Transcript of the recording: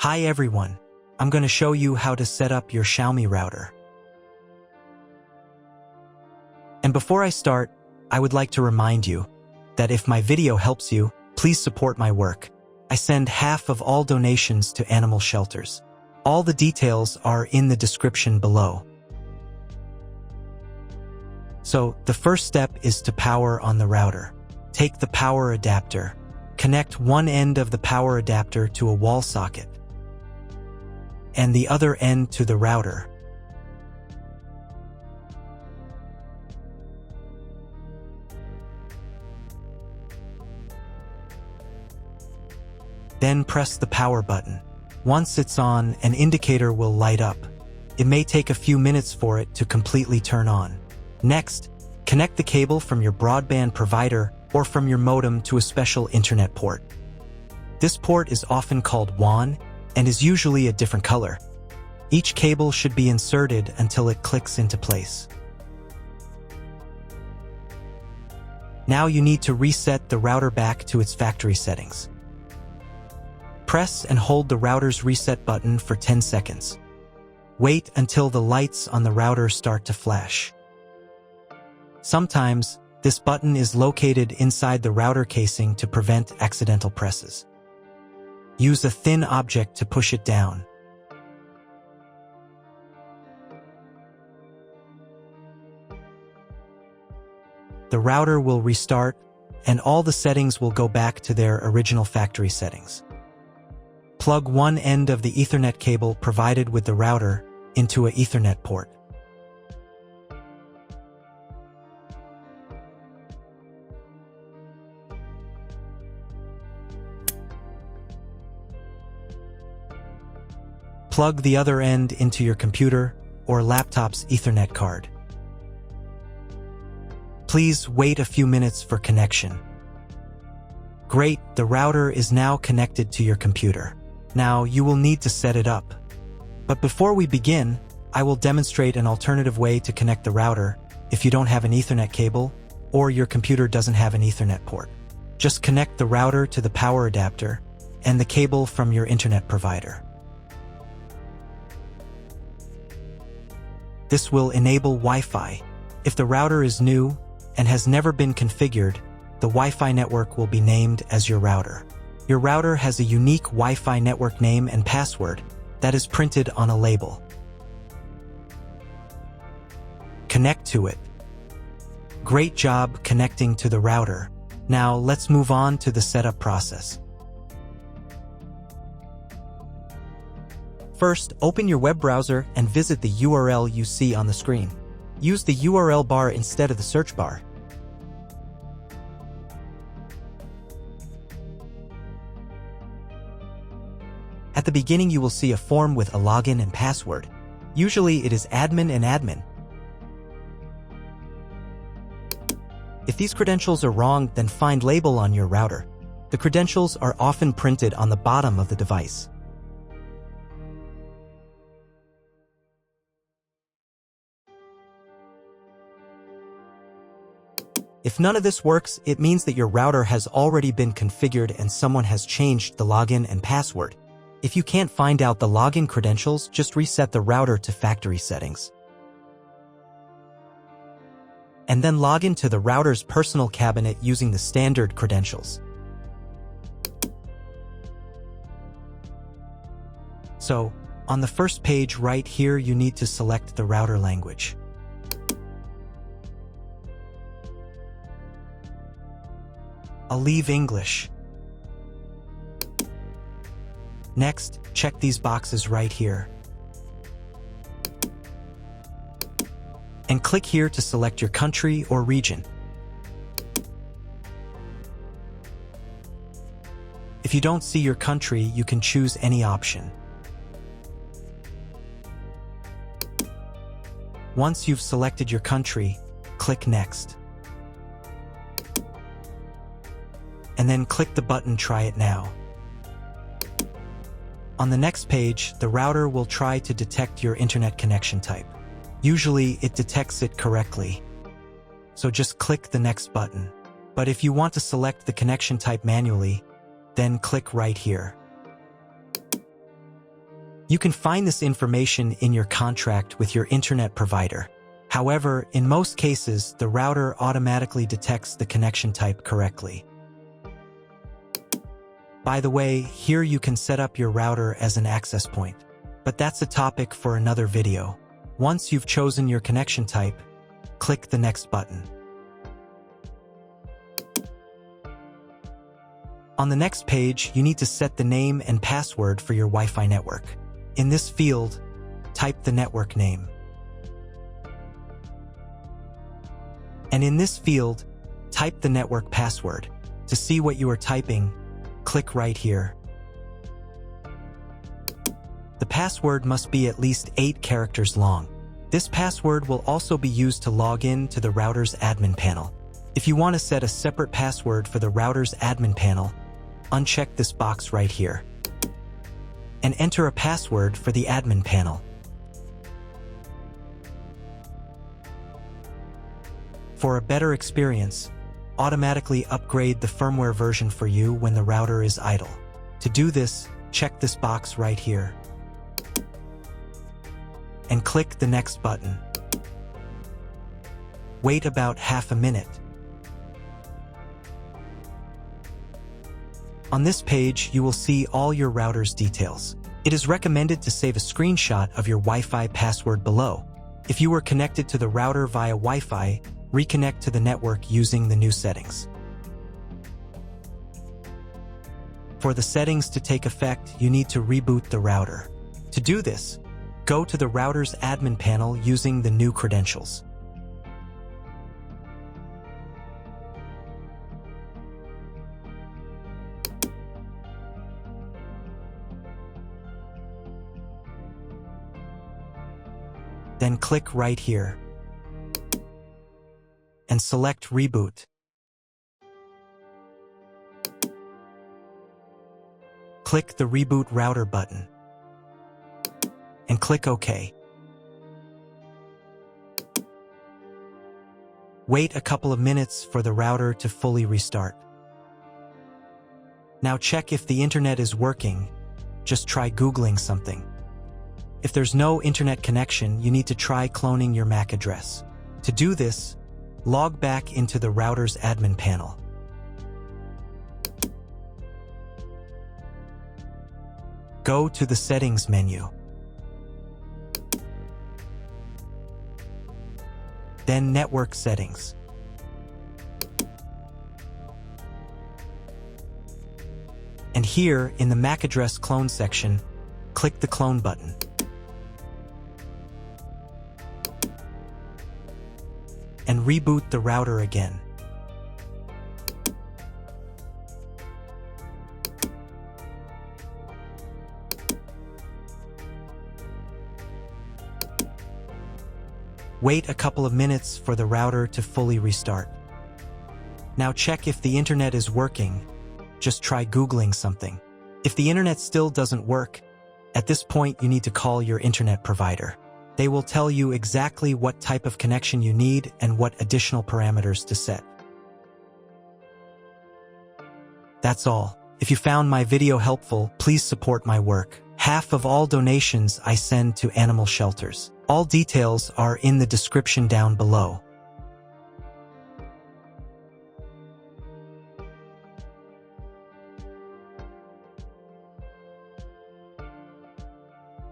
Hi everyone, I'm going to show you how to set up your Xiaomi router. And before I start, I would like to remind you that if my video helps you, please support my work. I send half of all donations to animal shelters. All the details are in the description below. So, the first step is to power on the router. Take the power adapter. Connect one end of the power adapter to a wall socket and the other end to the router. Then press the power button. Once it's on, an indicator will light up. It may take a few minutes for it to completely turn on. Next, connect the cable from your broadband provider or from your modem to a special internet port. This port is often called WAN and is usually a different color. Each cable should be inserted until it clicks into place. Now you need to reset the router back to its factory settings. Press and hold the router's reset button for 10 seconds. Wait until the lights on the router start to flash. Sometimes, this button is located inside the router casing to prevent accidental presses. Use a thin object to push it down. The router will restart, and all the settings will go back to their original factory settings. Plug one end of the Ethernet cable provided with the router into an Ethernet port. Plug the other end into your computer or laptop's Ethernet card. Please wait a few minutes for connection. Great, the router is now connected to your computer. Now you will need to set it up. But before we begin, I will demonstrate an alternative way to connect the router if you don't have an Ethernet cable or your computer doesn't have an Ethernet port. Just connect the router to the power adapter and the cable from your internet provider. This will enable Wi-Fi. If the router is new and has never been configured, the Wi-Fi network will be named as your router. Your router has a unique Wi-Fi network name and password that is printed on a label. Connect to it. Great job connecting to the router. Now let's move on to the setup process. First, open your web browser and visit the URL you see on the screen. Use the URL bar instead of the search bar. At the beginning, you will see a form with a login and password. Usually, it is admin and admin. If these credentials are wrong, then find label on your router. The credentials are often printed on the bottom of the device. If none of this works, it means that your router has already been configured and someone has changed the login and password. If you can't find out the login credentials, just reset the router to factory settings. And then log into the router's personal cabinet using the standard credentials. So, on the first page right here, you need to select the router language. I'll leave English. Next, check these boxes right here. And click here to select your country or region. If you don't see your country, you can choose any option. Once you've selected your country, click Next. And then click the button Try It Now. On the next page, the router will try to detect your internet connection type. Usually, it detects it correctly. So just click the next button. But if you want to select the connection type manually, then click right here. You can find this information in your contract with your internet provider. However, in most cases, the router automatically detects the connection type correctly. By the way, here you can set up your router as an access point. But that's a topic for another video. Once you've chosen your connection type, click the next button. On the next page, you need to set the name and password for your Wi-Fi network. In this field, type the network name. And in this field, type the network password. To see what you are typing, click right here. The password must be at least 8 characters long. This password will also be used to log in to the router's admin panel. If you want to set a separate password for the router's admin panel, uncheck this box right here and enter a password for the admin panel. For a better experience, automatically upgrade the firmware version for you when the router is idle. To do this, check this box right here and click the next button. Wait about half a minute. On this page, you will see all your router's details. It is recommended to save a screenshot of your Wi-Fi password below. If you were connected to the router via Wi-Fi, reconnect to the network using the new settings. For the settings to take effect, you need to reboot the router. To do this, go to the router's admin panel using the new credentials. Then click right here and select Reboot. Click the Reboot Router button and click OK. Wait a couple of minutes for the router to fully restart. Now check if the internet is working. Just try Googling something. If there's no internet connection, you need to try cloning your MAC address. To do this, log back into the router's admin panel. Go to the Settings menu. Then Network Settings. And here, in the MAC address clone section, click the Clone button. And reboot the router again. Wait a couple of minutes for the router to fully restart. Now check if the internet is working. Just try Googling something. If the internet still doesn't work, at this point you need to call your internet provider. They will tell you exactly what type of connection you need and what additional parameters to set. That's all. If you found my video helpful, please support my work. Half of all donations I send to animal shelters. All details are in the description down below.